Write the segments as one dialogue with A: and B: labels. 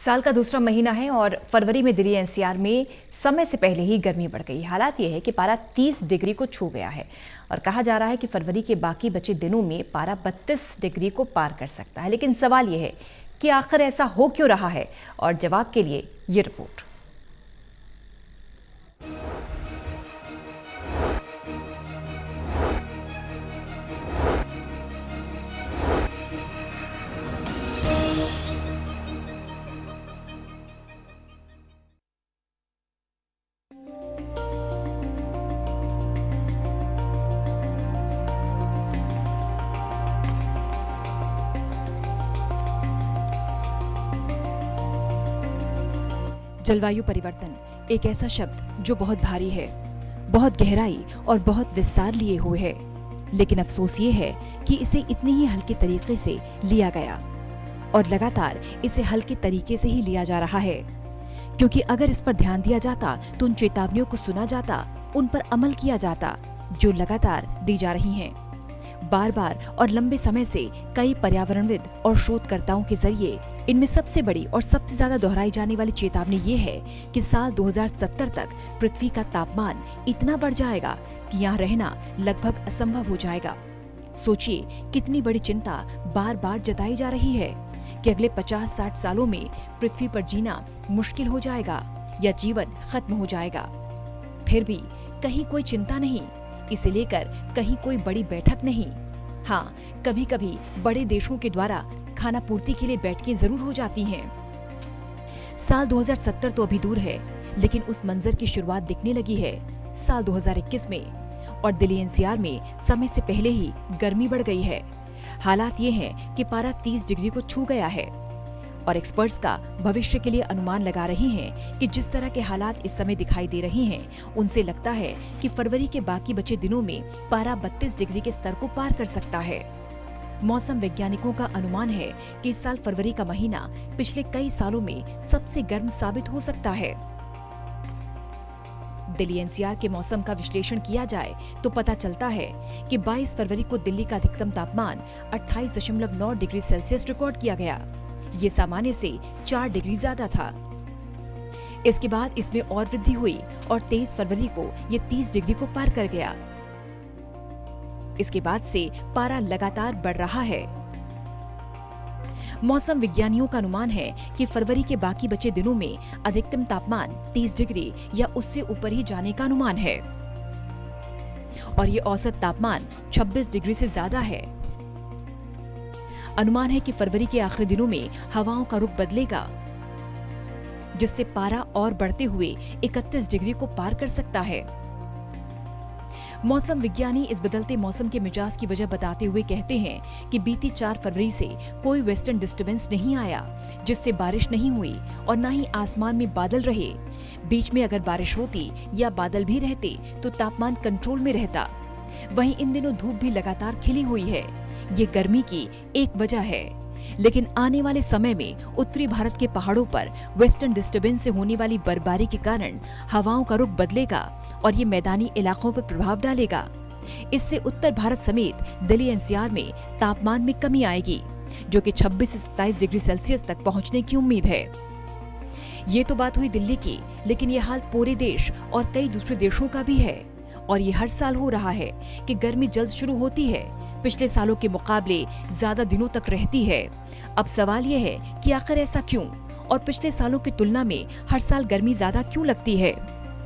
A: साल का दूसरा महीना है और फरवरी में दिल्ली एनसीआर में समय से पहले ही गर्मी बढ़ गई। हालात ये है कि पारा 30 डिग्री को छू गया है और कहा जा रहा है कि फरवरी के बाकी बचे दिनों में पारा 32 डिग्री को पार कर सकता है। लेकिन सवाल ये है कि आखिर ऐसा हो क्यों रहा है, और जवाब के लिए ये रिपोर्ट।
B: जलवायु परिवर्तन एक ऐसा शब्द जो बहुत भारी है, बहुत गहराई और बहुत विस्तार लिए हुए है। लेकिन अफसोस ये है कि इसे इतनी ही हल्के तरीके से लिया गया और लगातार इसे हल्के तरीके से ही लिया जा रहा है। क्योंकि अगर इस पर ध्यान दिया जाता तो उन चेतावनियों को सुना जाता, उन पर अमल किया जाता जो लगातार दी जा रही हैं। बार बार और लंबे समय से कई पर्यावरणविद और शोधकर्ताओं के जरिए इनमें सबसे बड़ी और सबसे ज्यादा दोहराई जाने वाली चेतावनी ये है कि साल 2070 तक पृथ्वी का तापमान इतना बढ़ जाएगा कि यहाँ रहना लगभग असंभव हो जाएगा। सोचिए कितनी बड़ी चिंता बार बार जताई जा रही है कि अगले 50-60 सालों में पृथ्वी पर जीना मुश्किल हो जाएगा या जीवन खत्म हो जाएगा। फिर भी कहीं कोई चिंता नहीं, इसे लेकर कहीं कोई बड़ी बैठक नहीं। हाँ, कभी कभी बड़े देशों के द्वारा खाना पूर्ति के लिए बैठकें जरूर हो जाती हैं। साल 2070 तो अभी दूर है, लेकिन उस मंजर की शुरुआत दिखने लगी है साल 2021 में, और दिल्ली एनसीआर में समय से पहले ही गर्मी बढ़ गई है। हालात ये हैं कि पारा 30 डिग्री को छू गया है और एक्सपर्ट्स का भविष्य के लिए अनुमान लगा रहे हैं कि जिस तरह के हालात इस समय दिखाई दे रहे हैं, उनसे लगता है कि फरवरी के बाकी बचे दिनों में पारा 32 डिग्री के स्तर को पार कर सकता है। मौसम वैज्ञानिकों का अनुमान है कि इस साल फरवरी का महीना पिछले कई सालों में सबसे गर्म साबित हो सकता है। दिल्ली एनसीआर के मौसम का विश्लेषण किया जाए तो पता चलता है कि 22 फरवरी को दिल्ली का अधिकतम तापमान 28.9 डिग्री सेल्सियस रिकॉर्ड किया गया। ये सामान्य से 4 डिग्री ज्यादा था। इसके बाद इसमें और वृद्धि हुई और 23 फरवरी को ये 30 डिग्री को पार कर गया। इसके बाद से पारा लगातार बढ़ रहा है। मौसम विज्ञानियों का अनुमान है कि फरवरी के बाकी बचे दिनों में अधिकतम तापमान 30 डिग्री या उससे ऊपर ही जाने का अनुमान है और ये औसत तापमान 26 डिग्री से ज्यादा है। अनुमान है कि फरवरी के आखिरी दिनों में हवाओं का रुख बदलेगा, जिससे पारा और बढ़ते हुए 31 डिग्री को पार कर सकता है। मौसम विज्ञानी इस बदलते मौसम के मिजाज की वजह बताते हुए कहते हैं कि बीती 4 फरवरी से कोई वेस्टर्न डिस्टर्बेंस नहीं आया, जिससे बारिश नहीं हुई और न ही आसमान में बादल रहे। बीच में अगर बारिश होती या बादल भी रहते तो तापमान कंट्रोल में रहता। वहीं इन दिनों धूप भी लगातार खिली हुई है। ये गर्मी की एक वजह है, लेकिन आने वाले समय में उत्तरी भारत के पहाड़ों पर वेस्टर्न डिस्टर्बेंस से होने वाली बर्फबारी के कारण हवाओं का रुख बदलेगा और ये मैदानी इलाकों पर प्रभाव डालेगा। इससे उत्तर भारत समेत दिल्ली एनसीआर में तापमान में कमी आएगी, जो कि 26 से 27 डिग्री सेल्सियस तक पहुंचने की उम्मीद है। ये तो बात हुई दिल्ली की, लेकिन ये हाल पूरे देश और कई दूसरे देशों का भी है और ये हर साल हो रहा है कि गर्मी जल्द शुरू होती है, पिछले सालों के मुकाबले ज्यादा दिनों तक रहती है। अब सवाल ये है कि आखिर ऐसा क्यों, और पिछले सालों की तुलना में हर साल गर्मी ज्यादा क्यों लगती है?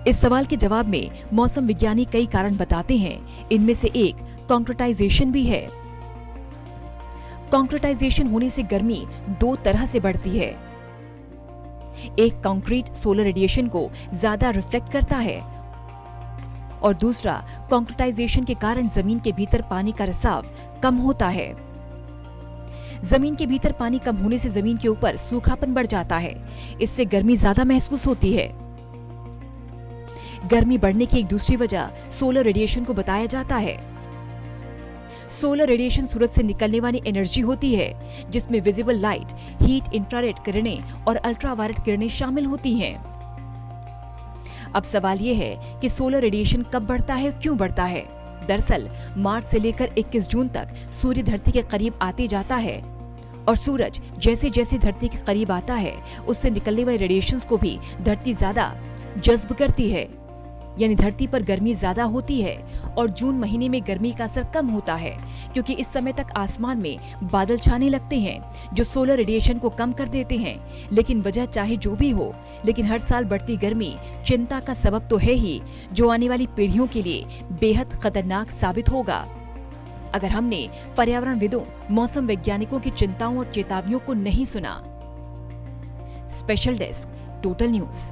B: इस सवाल के जवाब में मौसम विज्ञानी कई कारण बताते हैं। इनमें से एक कॉन्क्रीटाइजेशन भी है। कॉन्क्रीटाइजेशन होने से गर्मी 2 तरह से बढ़ती है। एक, कंक्रीट सोलर रेडिएशन को ज्यादा रिफ्लेक्ट करता है और दूसरा, कॉन्क्रीटाइजेशन के कारण जमीन के भीतर पानी का रिसाव कम होता है। जमीन के भीतर पानी कम होने से जमीन के ऊपर सूखापन बढ़ जाता है। इससे गर्मी ज्यादा महसूस होती है। गर्मी बढ़ने की एक दूसरी वजह सोलर रेडिएशन को बताया जाता है। सोलर रेडिएशन सूरज से निकलने वाली एनर्जी होती है, जिसमें विजिबल लाइट, हीट, इंफ्रारेड किरणें और अल्ट्रावायलेट किरणें शामिल होती हैं। अब सवाल ये है कि सोलर रेडिएशन कब बढ़ता है, क्यों बढ़ता है? दरअसल मार्च से लेकर 21 जून तक सूर्य धरती के करीब आते जाता है और सूरज जैसे जैसे धरती के करीब आता है उससे निकलने वाले रेडिएशंस को भी धरती ज्यादा जज्ब करती है, यानी धरती पर गर्मी ज्यादा होती है। और जून महीने में गर्मी का असर कम होता है क्योंकि इस समय तक आसमान में बादल छाने लगते हैं जो सोलर रेडिएशन को कम कर देते हैं। लेकिन वजह चाहे जो भी हो, लेकिन हर साल बढ़ती गर्मी चिंता का सबब तो है ही, जो आने वाली पीढ़ियों के लिए बेहद खतरनाक साबित होगा अगर हमने पर्यावरणविदों, मौसम वैज्ञानिकों की चिंताओं और चेतावनियों को नहीं सुना। Special desk, total news.